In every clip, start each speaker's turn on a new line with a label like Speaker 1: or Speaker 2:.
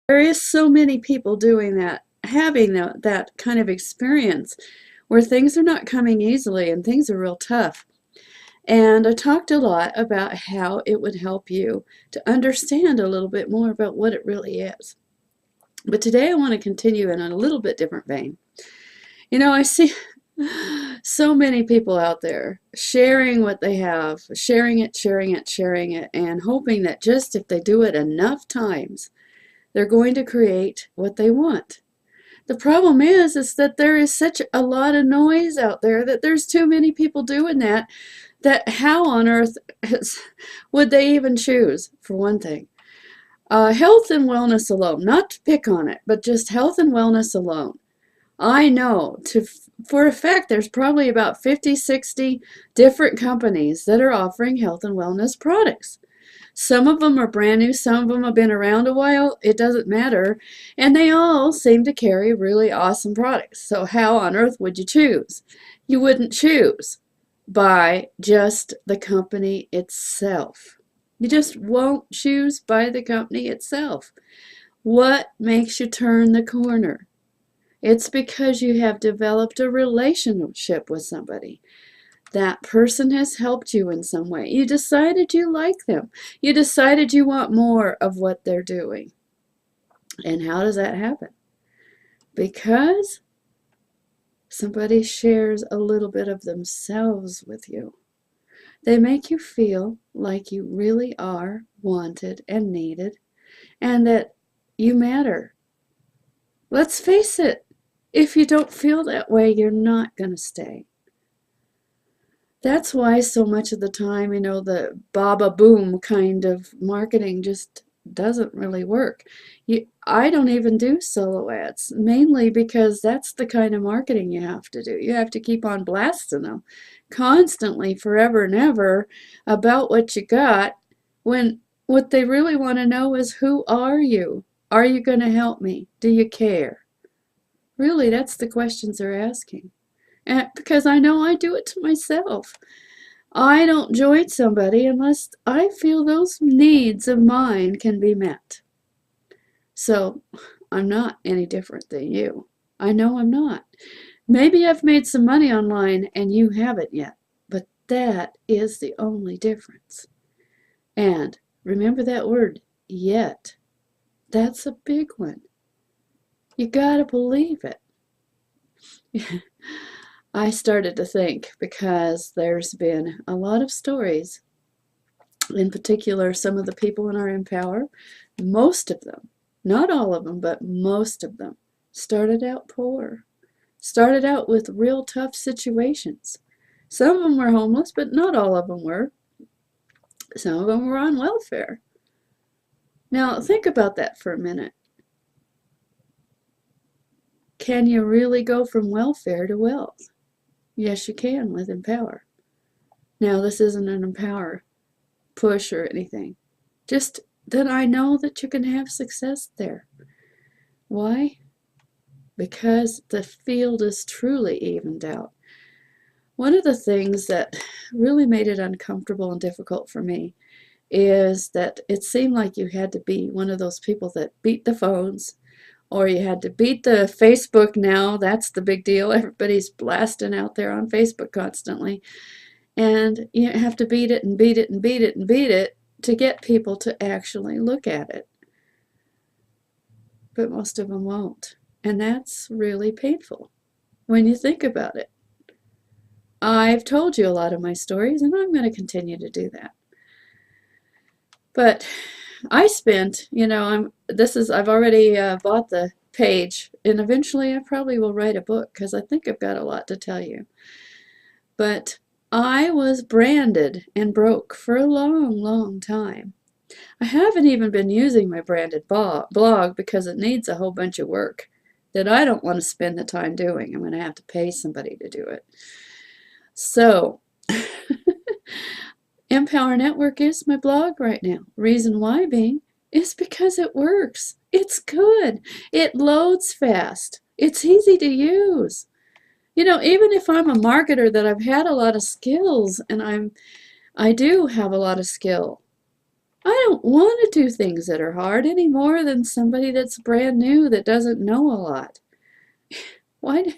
Speaker 1: There is so many people doing that, having that kind of experience where things are not coming easily and things are real tough. And I talked a lot about how it would help you to understand a little bit more about what it really is. But today I want to continue in a little bit different vein. I see so many people out there sharing what they have, sharing it, sharing it, sharing it, and hoping that just if they do it enough times, they're going to create what they want. The problem is that there is such a lot of noise out there that there's too many people doing that how on earth would they even choose, for one thing? Health and wellness alone, not to pick on it, but just health and wellness alone. I know for a fact there's probably about 50, 60 different companies that are offering health and wellness products. Some of them are brand new, some of them have been around a while, it doesn't matter, and they all seem to carry really awesome products. So how on earth would you choose? You wouldn't choose by just the company itself. You just won't choose by the company itself. What makes you turn the corner? It's because you have developed a relationship with somebody. That person has helped you in some way. You decided you like them. You decided you want more of what they're doing. And how does that happen? Because somebody shares a little bit of themselves with you. They make you feel like you really are wanted and needed and that you matter. Let's face it, if you don't feel that way, you're not going to stay. That's why so much of the time, the baba boom kind of marketing just doesn't really work. I don't even do silhouettes, mainly because that's the kind of marketing you have to do. You have to keep on blasting them constantly, forever and ever, about what you got, when what they really want to know is, who are you? Are you going to help me? Do you care? Really, that's the questions they're asking. And because I know I do it to myself. I don't join somebody unless I feel those needs of mine can be met. So I'm not any different than you. I know I'm not. Maybe I've made some money online and you haven't yet, but that is the only difference. And remember that word, yet. That's a big one. You gotta believe it. I started to think, because there's been a lot of stories, in particular some of the people in our Empower, most of them, not all of them, but most of them, started out poor, started out with real tough situations. Some of them were homeless, but not all of them were. Some of them were on welfare. Now, think about that for a minute. Can you really go from welfare to wealth? Yes, you can with Empower. Now, this isn't an Empower push or anything. Just that I know that you can have success there. Why? Because the field is truly evened out. One of the things that really made it uncomfortable and difficult for me is that it seemed like you had to be one of those people that beat the phones, or you had to beat the Facebook now. That's the big deal. Everybody's blasting out there on Facebook constantly. And you have to beat it and beat it and beat it and beat it to get people to actually look at it. But most of them won't. And that's really painful when you think about it. I've told you a lot of my stories, and I'm going to continue to do that. But I spent, I've already bought the page, and eventually I probably will write a book because I think I've got a lot to tell you. But I was branded and broke for a long, long time. I haven't even been using my branded blog because it needs a whole bunch of work that I don't want to spend the time doing. I'm going to have to pay somebody to do it. So, Empower Network is my blog right now. Reason why being is because it works. It's good. It loads fast. It's easy to use. Even if I'm a marketer that I've had a lot of skills, and I do have a lot of skill, I don't want to do things that are hard any more than somebody that's brand new that doesn't know a lot. Why,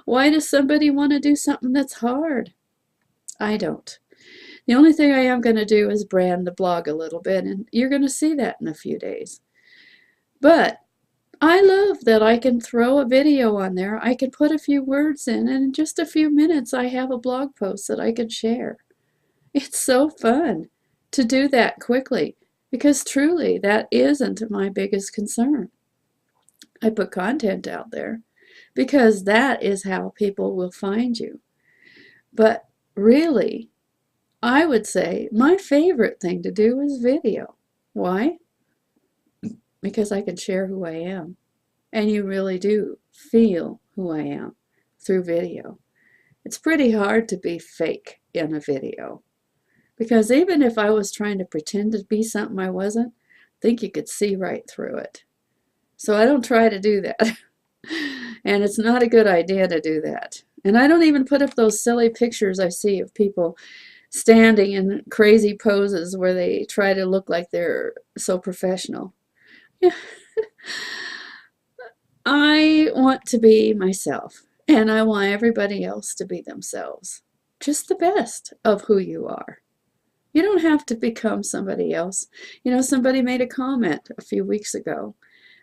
Speaker 1: why does somebody want to do something that's hard? I don't. The only thing I am going to do is brand the blog a little bit, and you're going to see that in a few days. But I love that I can throw a video on there. I can put a few words in, and in just a few minutes, I have a blog post that I can share. It's so fun to do that quickly because truly that isn't my biggest concern. I put content out there because that is how people will find you. But really, I would say my favorite thing to do is video. Why? Because I can share who I am. And you really do feel who I am through video. It's pretty hard to be fake in a video. Because even if I was trying to pretend to be something I wasn't, I think you could see right through it. So I don't try to do that. And it's not a good idea to do that. And I don't even put up those silly pictures I see of people standing in crazy poses where they try to look like they're so professional. Yeah. I want to be myself, and I want everybody else to be themselves. Just the best of who you are. You don't have to become somebody else. You know, somebody made a comment a few weeks ago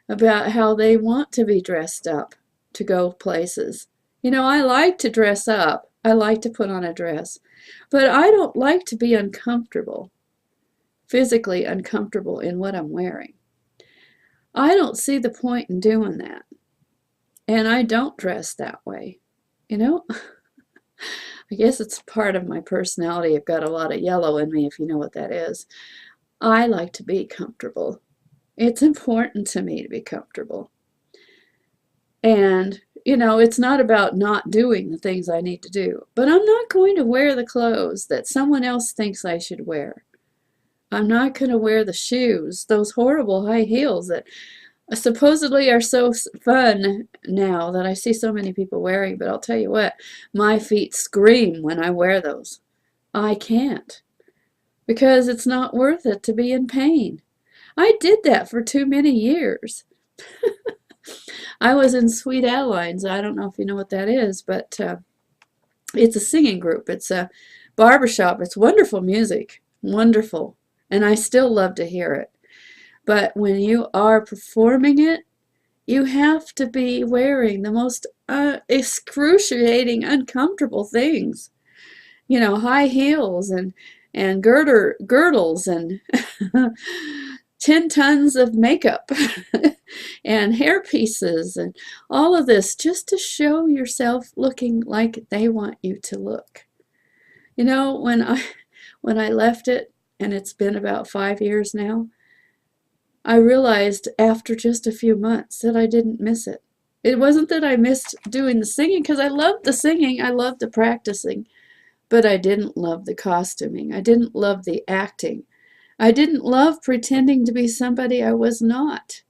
Speaker 1: about how they want to be dressed up to go places. You know, I like to dress up. I like to put on a dress. But I don't like to be uncomfortable, physically uncomfortable in what I'm wearing. I don't see the point in doing that. And I don't dress that way. You know, I guess it's part of my personality. I've got a lot of yellow in me, if you know what that is. I like to be comfortable. It's important to me to be comfortable. And, you know, it's not about not doing the things I need to do. But I'm not going to wear the clothes that someone else thinks I should wear. I'm not going to wear the shoes, those horrible high heels that supposedly are so fun now that I see so many people wearing. But I'll tell you what, my feet scream when I wear those. I can't, because it's not worth it to be in pain. I did that for too many years. I was in Sweet Adelines. I don't know if you know what that is, but it's a singing group. It's a barbershop. It's wonderful music, wonderful, and I still love to hear it. But when you are performing it, you have to be wearing the most excruciating, uncomfortable things. You know, high heels and girdles and 10 tons of makeup and hair pieces and all of this just to show yourself looking like they want you to look. You know, when I left it, and it's been about 5 years now, I realized after just a few months that I didn't miss it. It wasn't that I missed doing the singing, because I loved the singing, I loved the practicing, but I didn't love the costuming. I didn't love the acting. I didn't love pretending to be somebody I was not.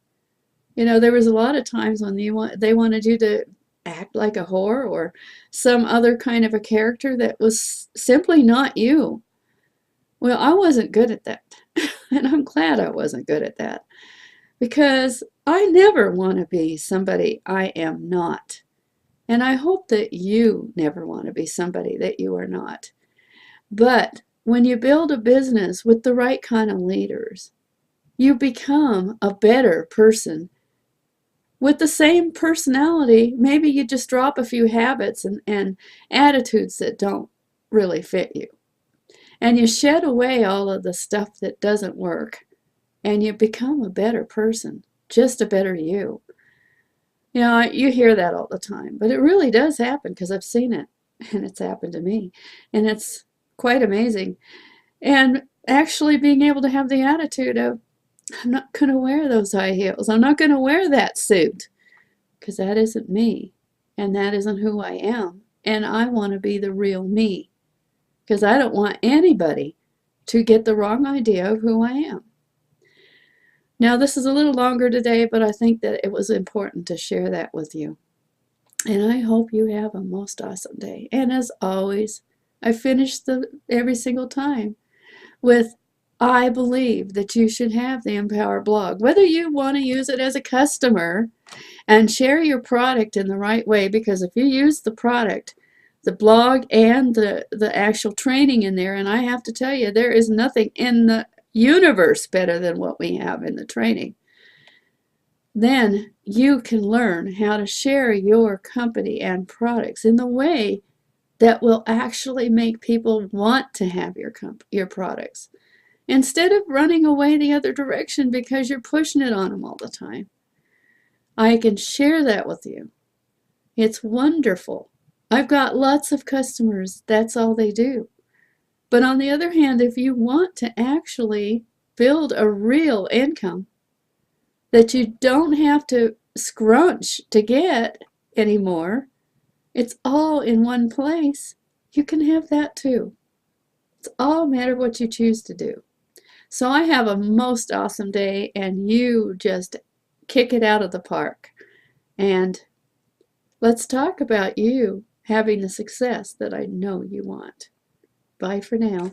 Speaker 1: You know, there was a lot of times when they wanted you to act like a whore or some other kind of a character that was simply not you. Well, I wasn't good at that. And I'm glad I wasn't good at that, because I never want to be somebody I am not. And I hope that you never want to be somebody that you are not. But when you build a business with the right kind of leaders, you become a better person with the same personality. Maybe you just drop a few habits and attitudes that don't really fit you. And you shed away all of the stuff that doesn't work, and you become a better person, just a better you. You know, you hear that all the time, but it really does happen, because I've seen it, and it's happened to me, and it's quite amazing. And actually being able to have the attitude of, I'm not going to wear those high heels. I'm not going to wear that suit, because that isn't me, and that isn't who I am, and I want to be the real me. Because I don't want anybody to get the wrong idea of who I am. Now, this is a little longer today, but I think that it was important to share that with you. And I hope you have a most awesome day. And as always, I finish every single time with, I believe that you should have the Empower blog, whether you want to use it as a customer and share your product in the right way, because if you use the product, the blog and the actual training in there, and I have to tell you, there is nothing in the universe better than what we have in the training, then you can learn how to share your company and products in the way that will actually make people want to have your products, instead of running away the other direction because you're pushing it on them all the time. I can share that with you. It's wonderful. I've got lots of customers, that's all they do. But on the other hand, if you want to actually build a real income that you don't have to scrunch to get anymore, it's all in one place, you can have that too. It's all a matter of what you choose to do. So I have a most awesome day, and you just kick it out of the park. And let's talk about you having the success that I know you want. Bye for now.